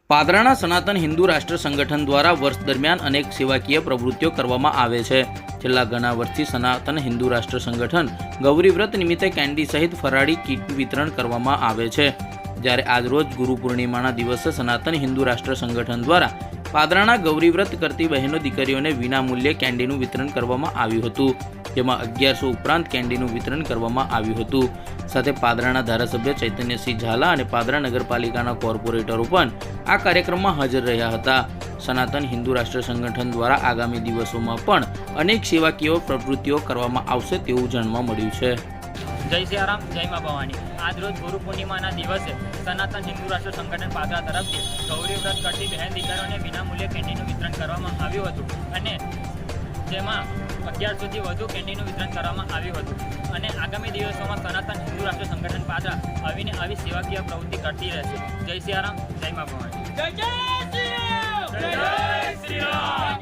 પાદરાના સનાતન હિન્દુ રાષ્ટ્ર સંગઠન દ્વારા વર્ષ દરમિયાન અનેક સેવાકીય પ્રવૃત્તિઓ કરવામાં આવે છે। છેલ્લા ઘણા વર્ષથી સનાતન હિન્દુ રાષ્ટ્ર સંગઠન ગૌરી વ્રત નિમિત્તે કેન્ડી સહિત ફરાળી કીટ વિતરણ કરવામાં આવે છે। જ્યારે આજરોજ ગુરુ પૂર્ણિમાના દિવસે સનાતન હિન્દુ રાષ્ટ્ર સંગઠન દ્વારા પાદરાના ગૌરી વ્રત કરતી બહેનો દીકરીઓને વિનામૂલ્યે કેન્ડીનું વિતરણ કરવામાં આવ્યું હતું, જેમાં 1100 ઉપરાંત કેન્ડીનું વિતરણ કરવામાં આવ્યું હતું। સાથે પાદરાના ધારાસભ્ય ચૈતન્યસિંહ ઝાલા અને પાદરા નગરપાલિકાના કોર્પોરેટરો પણ આ કાર્યક્રમમાં હાજર રહ્યા હતા। સનાતન હિન્દુ રાષ્ટ્ર સંગઠન દ્વારા આગામી દિવસોમાં પણ અનેક સેવાકીય પ્રવૃત્તિઓ કરવામાં આવશે તેવું જાણવા મળ્યું છે। જય સિયારામ, જય મા ભવાની। આજ રોજ ગુરુ પૂર્ણિમાના દિવસે સનાતન હિન્દુ રાષ્ટ્ર સંગઠન પાદરા તરફથી ગૌરી વ્રત કરતી બહેન દીકરીઓને વિનામૂલ્યે કેન્ડીનું વિતરણ કરવામાં આવ્યું હતું અને જેમાં 1100થી વધુ કેન્ડીનું વિતરણ કરવામાં આવ્યું હતું અને આગામી દિવસોમાં સનાતન હિન્દુ રાષ્ટ્ર સંગઠન પાદરા આવીને આવી સેવાકીય પ્રવૃત્તિ કરતી રહેશે। જય સિયારામ, જય મા ભવાની।